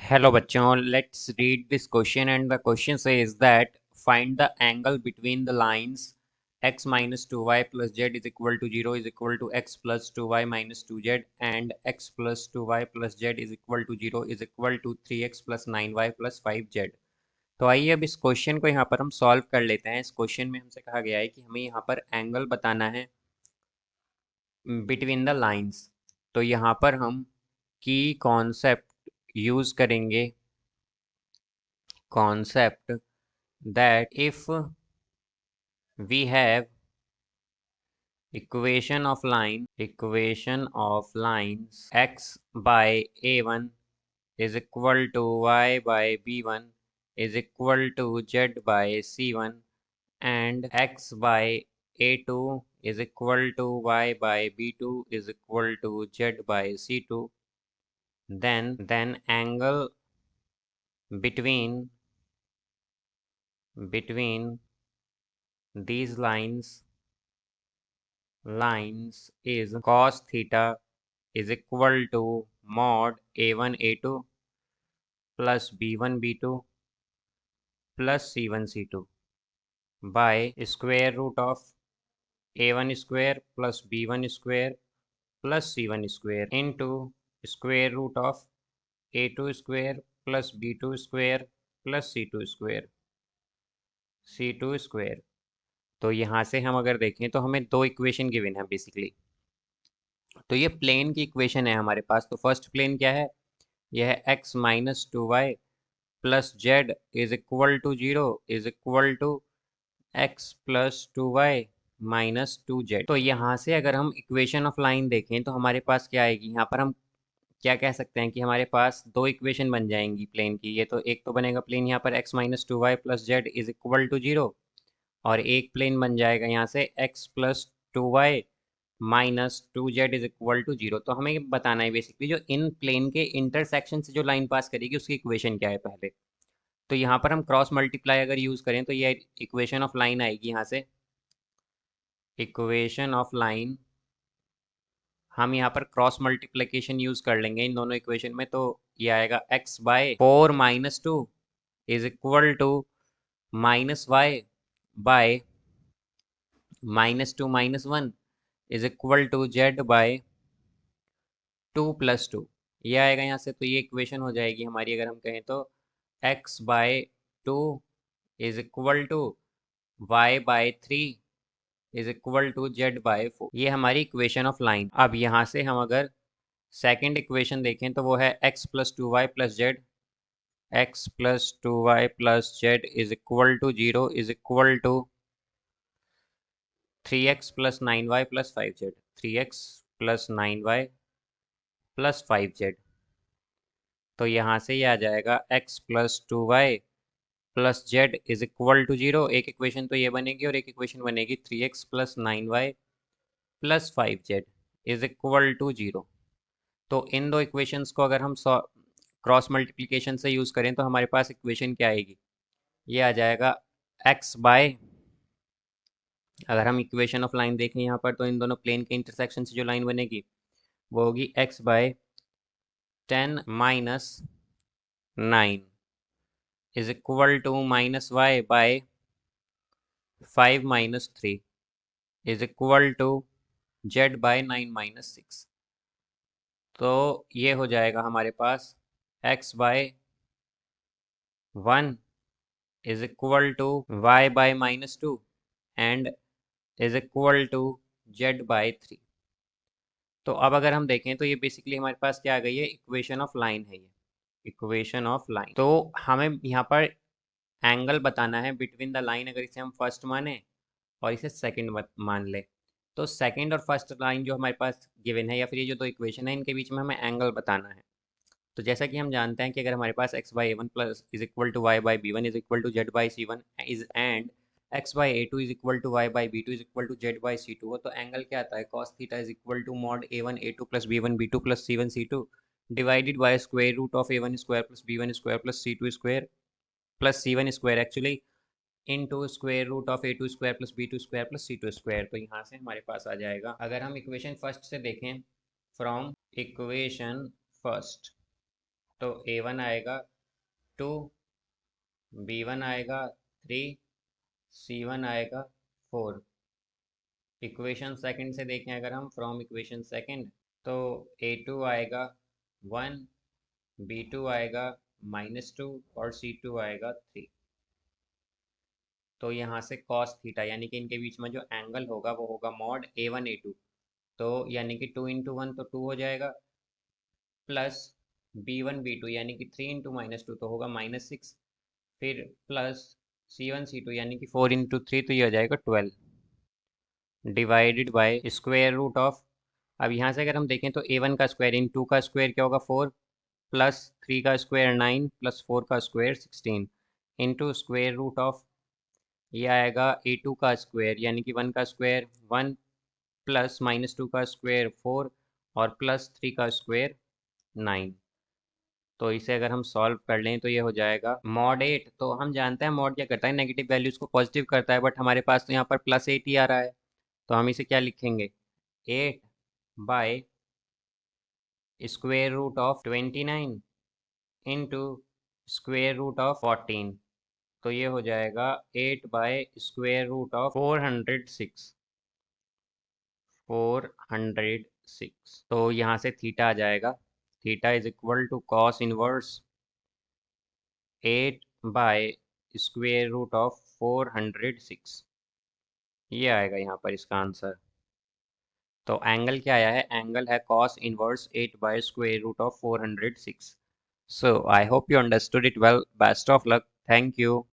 Hello बच्चों, let's read this question and the question says that find the angle between the lines x minus 2y plus z is equal to 0 is equal to x plus 2y minus 2z and x plus 2y plus z is equal to 0 is equal to 3x plus 9y plus 5z। तो आइए अब इस question को यहाँ पर हम solve कर लेते हैं। इस क्वेश्चन में हमसे कहा गया है कि हमें यहाँ पर एंगल बताना है बिटवीन द लाइंस। तो यहाँ पर हम की कॉन्सेप्ट यूज करेंगे, concept that if we have equation of lines x by a1 is equal to y by b1 is equal to z by c1 and x by a2 is equal to y by b2 is equal to z by c2, then angle between these lines is cos theta is equal to mod a1 a2 plus b1 b2 plus c1 c2 by square root of a1 square plus b1 square plus c1 square into square root of a2 square plus b2 square plus c2 square। तो यहाँ से हम अगर देखें तो हमें दो equation given है बेसिकली। तो ये प्लेन की इक्वेशन है हमारे पास। तो फर्स्ट प्लेन क्या है, यह है x minus 2y plus z is equal to 0 is equal to x plus 2y minus 2z। तो यहाँ से अगर हम इक्वेशन ऑफ लाइन देखें तो हमारे पास क्या आएगी, यहाँ पर हम क्या कह सकते हैं कि हमारे पास दो इक्वेशन बन जाएंगी प्लेन की। ये तो एक तो बनेगा प्लेन यहाँ पर x minus 2y plus z is equal to 0 और एक प्लेन बन जाएगा यहाँ से x plus 2y minus 2z is equal to 0। तो हमें बताना है बेसिकली जो इन प्लेन के इंटरसेक्शन से जो लाइन पास करेगी उसकी इक्वेशन क्या है पहले। तो यहाँ पर हम क्रॉस मल्टीप्लाई अगर यूज़ करें तो ये इक्वेशन ऑफ लाइन आएगी। यहाँ से इक्वेशन ऑफ लाइन हम यहाँ पर क्रॉस मल्टीप्लिकेशन यूज़ कर लेंगे इन दोनों इक्वेशन में। तो ये आएगा x by 4 minus 2 is equal to minus y by minus 2 minus 1 is equal to z by 2 plus 2। ये आएगा यहाँ से। तो ये इक्वेशन हो जाएगी हमारी अगर हम कहें तो x by 2 is equal to y by 3 is equal to z by 4। ये हमारी इक्वेशन ऑफ लाइन। अब यहाँ से हम अगर सेकेंड इक्वेशन देखें तो वो है x plus 2y plus z, x plus 2y plus z is equal to 0 is equal to 3x plus 9y plus 5z, 3x plus 9y plus 5z। तो यहाँ से ये आ जाएगा x plus 2y plus z is equal to 0। एक equation तो ये बनेगी और एक इक्वेशन बनेगी 3x plus 9y plus 5z is equal to 0। तो इन दो इक्वेशंस को अगर हम क्रॉस मल्टीप्लिकेशन से यूज़ करें तो हमारे पास इक्वेशन क्या आएगी, ये आ जाएगा x बाय, अगर हम इक्वेशन ऑफ लाइन देखें यहाँ पर तो इन दोनों प्लेन के इंटरसेक्शन से जो लाइन बनेगी वो होगी x by 10 minus 9 is equal to minus y by 5 minus 3 is equal to z by 9 minus 6। तो ये हो जाएगा हमारे पास x by 1 is equal to y by minus 2 and is equal to z by 3। तो अब अगर हम देखें तो ये बेसिकली हमारे पास क्या आ गई है, इक्वेशन ऑफ लाइन है। ये इक्वेशन ऑफ लाइन। तो हमें यहाँ पर एंगल बताना है बिटवीन द लाइन। अगर इसे हम फर्स्ट माने और इसे सेकंड मान ले तो सेकंड और फर्स्ट लाइन जो हमारे पास गिवन है या फिर ये जो दो इक्वेशन है इनके बीच में हमें एंगल बताना है। तो जैसा कि हम जानते हैं कि अगर हमारे पास x by a one plus is equal to y by b one is equal to z by c one is and x by a two is equal to y by b two is equal to z by c two, तो angle क्या आता है, cos theta is equal to mod a one a two plus b one b two plus c one c two divided by square root of a one square plus b one square plus c two square plus c one square actually into square root of a two square plus b two square plus c two square. तो यहाँ से हमारे पास आ जाएगा, अगर हम equation first से देखें from equation first तो A1 आएगा 2, B1 आएगा 3, C1 आएगा 4। इक्वेशन सेकंड से देखें अगर हम फ्रॉम इक्वेशन सेकंड, तो A2 आएगा 1, B2 आएगा -2 और C2 आएगा 3। तो यहाँ से cos थीटा यानी कि इनके बीच में जो एंगल होगा वो होगा मॉड A1 A2। तो यानी कि 2 इंटू 1 तो 2 हो जाएगा, प्लस B1 B2 यानी कि 3 इंटू -2 तो होगा -6, फिर प्लस C1 C2 यानी कि 4 इंटू 3 तो ये हो जाएगा 12, divided by square root of. अब यहाँ से अगर हम देखें तो A1 का स्क्वायर इन 2 का स्क्वायर क्या होगा 4, प्लस 3 का स्क्वायर 9, प्लस 4 का square 16, into square root of ये आएगा A2 का स्क्वायर यानी कि 1 का स्क्वायर 1, प्लस -2 का स्क्वायर 4 और प्लस 3 का स्क्वायर 9। तो इसे अगर हम सॉल्व कर लें तो ये हो जाएगा मॉड 8। तो हम जानते हैं मॉड क्या करता है, नेगेटिव वैल्यूज को पॉजिटिव करता है, बट हमारे पास तो यहाँ पर +8 ही आ रहा है। तो हम इसे क्या लिखेंगे, 8 by square root of 29 into square root of 14। तो ये हो जाएगा 8 बाय स्क्वायर रूट ऑफ 406, 406। तो यहाँ से थीटा आ जाएगा, theta is equal to cos inverse 8 by square root of 406। ये आएगा यहाँ पर इसका आंसर। तो एंगल क्या आया है, एंगल है cos inverse 8 by square root of 406। So I hope you understood it well. Best of luck. Thank you.